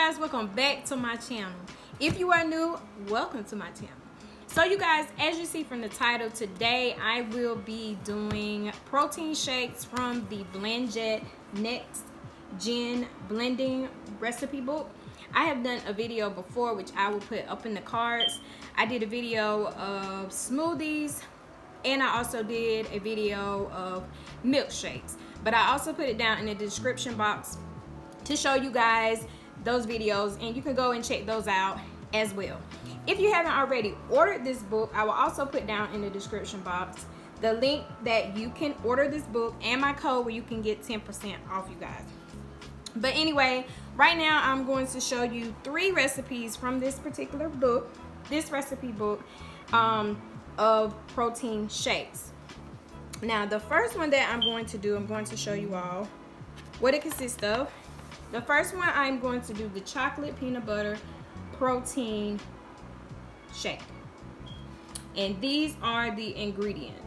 guys, welcome back to my channel. If you are new, welcome to my channel. So you guys, as you see from the title, today I will be doing protein shakes from the BlendJet Next Gen blending recipe book. I have done a video before, which I will put up in the cards. I did a video of smoothies, and I also did a video of milkshakes, but I also put it down in the description box to show you guys those videos, and you can go and check those out as well. If you haven't already ordered this book, I will also put down in the description box the link that you can order this book and my code where you can get 10% off, you guys. But anyway, right now I'm going to show you 3 recipes from this particular book, this recipe book of protein shakes. Now the first one that I'm going to do, I'm going to show you all what it consists of. The first one, I'm going to do the chocolate peanut butter protein shake, and these are the ingredients.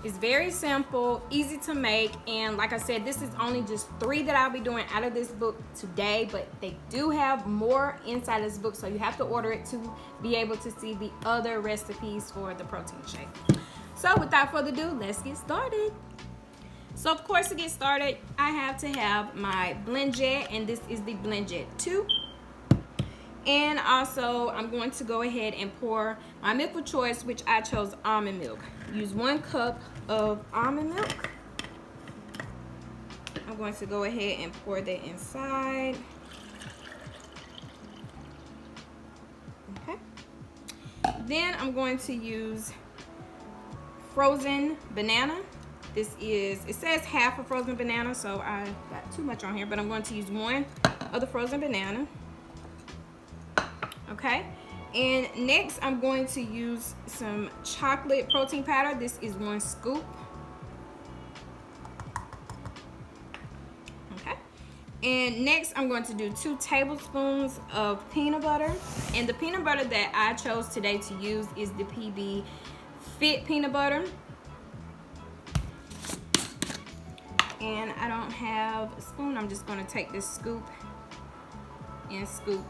It's very simple, easy to make, and like I said, this is only just 3 that I'll be doing out of this book today, but they do have more inside this book, so you have to order it to be able to see the other recipes for the protein shake. So without further ado, let's get started. So of course, to get started, I have to have my BlendJet, and this is the BlendJet 2. And also, I'm going to go ahead and pour my milk of choice, which I chose almond milk. Use 1 cup of almond milk. I'm going to go ahead and pour that inside. Okay. Then I'm going to use frozen banana. This is, it says half a frozen banana, so I got too much on here, but I'm going to use 1 of the frozen banana. Okay, and next I'm going to use some chocolate protein powder. This is 1 scoop. Okay, and next I'm going to do 2 tablespoons of peanut butter, and the peanut butter that I chose today to use is the PBFit peanut butter. And I don't have a spoon. I'm just going to take this scoop and scoop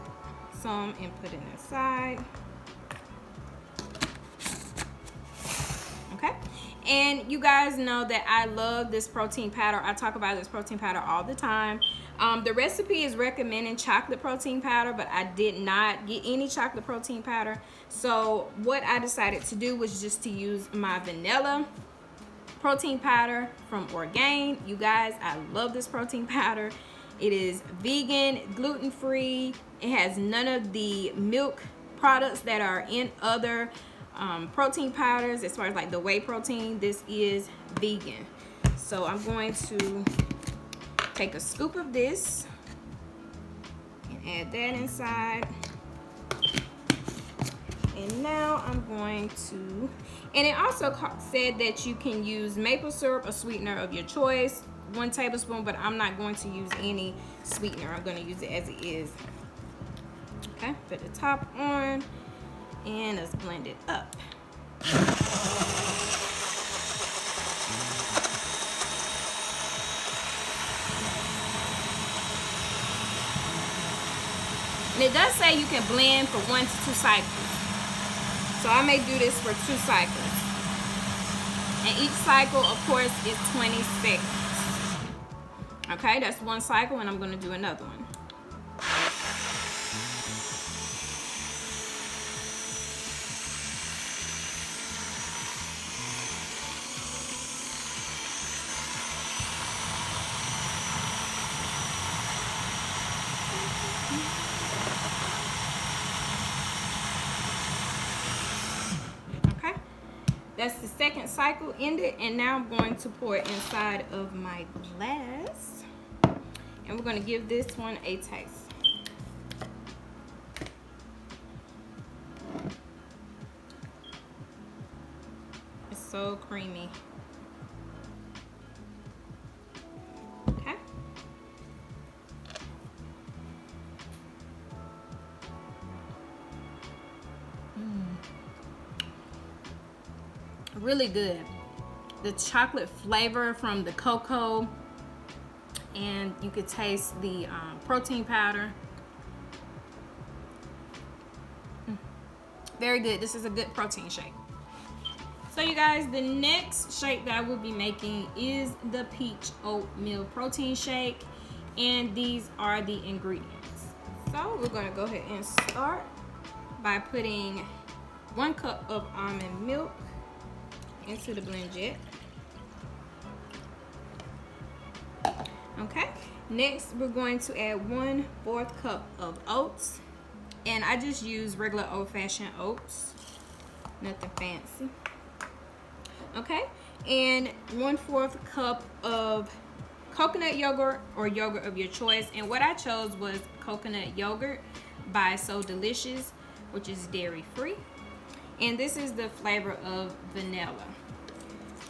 some and put it inside. Okay, and you guys know that I love this protein powder. I talk about this protein powder all the time. The recipe is recommending chocolate protein powder, but I did not get any chocolate protein powder, so what I decided to do was just to use my vanilla protein powder from Orgain. You guys, I love this protein powder. It is vegan, gluten-free. It has none of the milk products that are in other protein powders, as far as like the whey protein. This is vegan. So I'm going to take a scoop of this and add that inside. And now I'm going to, and it also said that you can use maple syrup, a sweetener of your choice, 1 tablespoon, but I'm not going to use any sweetener. I'm going to use it as it is. Okay, put the top on, and let's blend it up. And it does say you can blend for 1 to 2 cycles. So I may do this for 2 cycles. And each cycle, of course, is 20 seconds. Okay, that's 1 cycle, and I'm going to do another one. That's the 2nd cycle ended, and now I'm going to pour it inside of my glass, and we're going to give this one a taste. It's so creamy. Okay. Really good. The chocolate flavor from the cocoa and you could taste the protein powder. Very good. This is a good protein shake. So you guys, the next shake that I will be making is the peach oatmeal protein shake, and these are the ingredients. So we're gonna go ahead and start by putting 1 cup of almond milk into the BlendJet. Okay, next we're going to add 1/4 cup of oats, and I just use regular old-fashioned oats, nothing fancy. Okay, and 1/4 cup of coconut yogurt or yogurt of your choice, and what I chose was coconut yogurt by So Delicious, which is dairy free, and this is the flavor of vanilla.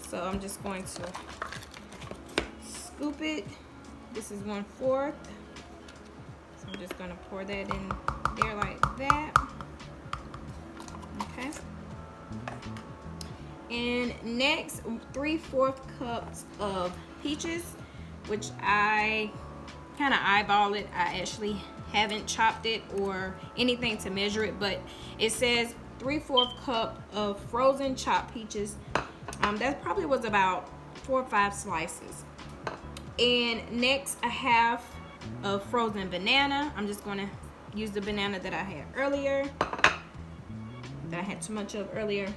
So I'm just going to scoop it. This is 1/4, so I'm just going to pour that in there like that. Okay, and next 3/4 cups of peaches, which I kind of eyeball it. I actually haven't chopped it or anything to measure it, but it says 3/4 cup of frozen chopped peaches. That probably was about 4 or 5 slices. And next, 1/2 of frozen banana. I'm just going to use the banana that I had earlier, that I had too much of earlier.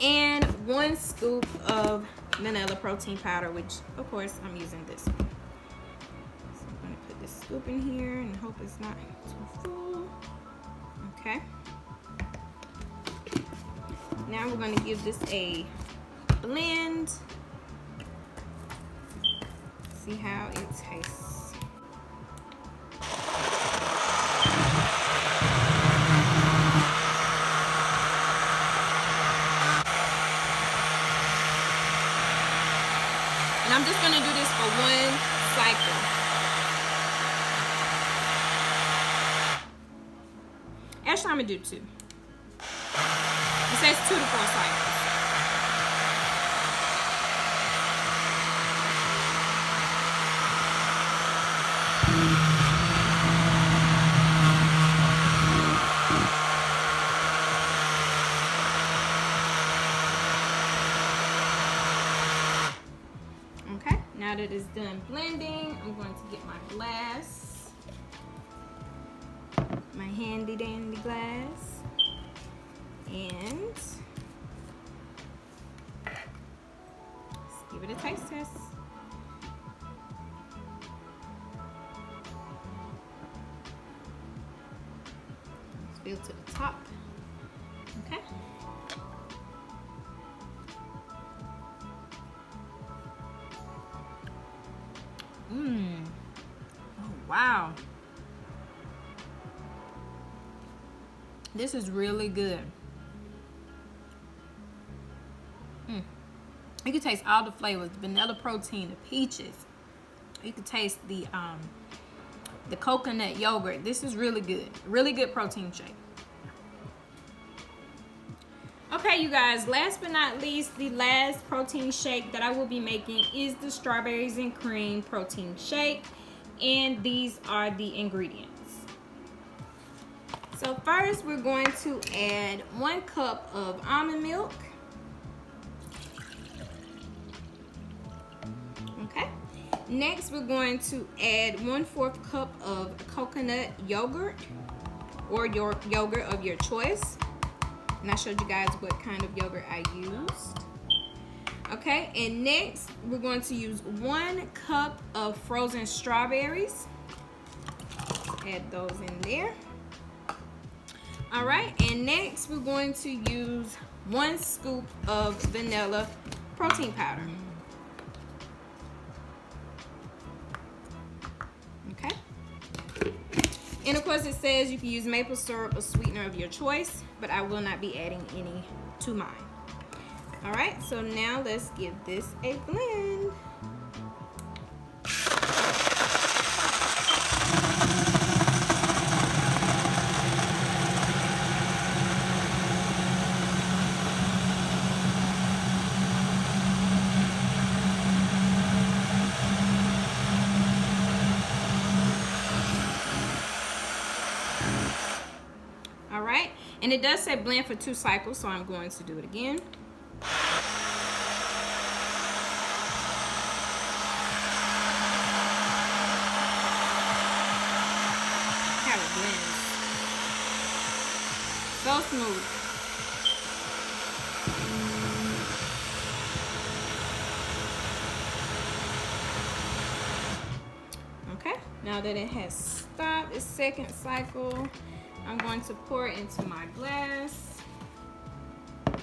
And 1 scoop of vanilla protein powder, which of course I'm using this one. So I'm going to put this scoop in here and hope it's not too full. Okay. Now we're going to give this a blend. See how it tastes. And I'm just going to do this for 1 cycle. Actually, I'm going to do 2. It says 2 to 4 cycles. Okay, now that it's done blending, I'm going to get my glass, my handy dandy glass, and let's give it a taste test. Let's fill to the top. Okay. Oh, wow. This is really good. You can taste all the flavors, the vanilla protein, the peaches. You can taste the coconut yogurt. This is really good. Really good protein shake. Okay, you guys, last but not least, the last protein shake that I will be making is the strawberries and cream protein shake, and these are the ingredients. So first, we're going to add 1 cup of almond milk. Okay. Next, we're going to add 1/4 cup of coconut yogurt or your yogurt of your choice. And I showed you guys what kind of yogurt I used. Okay, and next we're going to use 1 cup of frozen strawberries. Add those in there. All right, and next we're going to use 1 scoop of vanilla protein powder. Okay. And of course it says you can use maple syrup or sweetener of your choice, but I will not be adding any to mine. All right, so now let's give this a blend. right? And it does say blend for 2 cycles, so I'm going to do it again. How it blends. So smooth. Okay, now that it has stopped its 2nd cycle, I'm going to pour it into my glass. All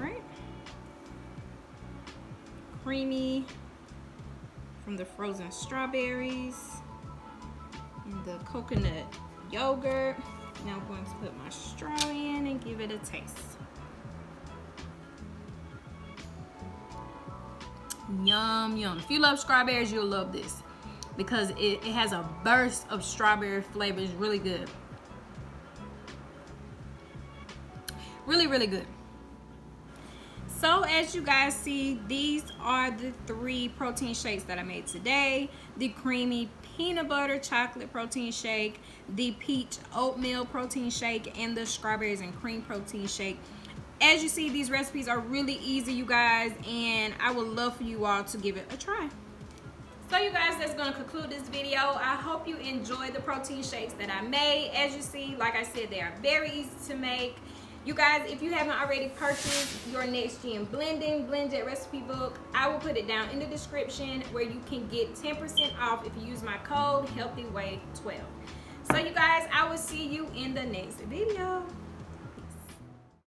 right. Creamy from the frozen strawberries and the coconut yogurt. Now I'm going to put my straw in and give it a taste. Yum, yum. If you love strawberries, you'll love this because it has a burst of strawberry flavor. It's really good. Really, really good. So as you guys see, these are the 3 protein shakes that I made today. The creamy peanut butter chocolate protein shake, the peach oatmeal protein shake, and the strawberries and cream protein shake. As you see, these recipes are really easy, you guys, and I would love for you all to give it a try. So you guys, that's going to conclude this video. I hope you enjoyed the protein shakes that I made. As you see, like I said, they are very easy to make. You guys, if you haven't already purchased your Next Gen Blending BlendJet recipe book, I will put it down in the description where you can get 10% off if you use my code HEALTHYWAY12. So you guys, I will see you in the next video.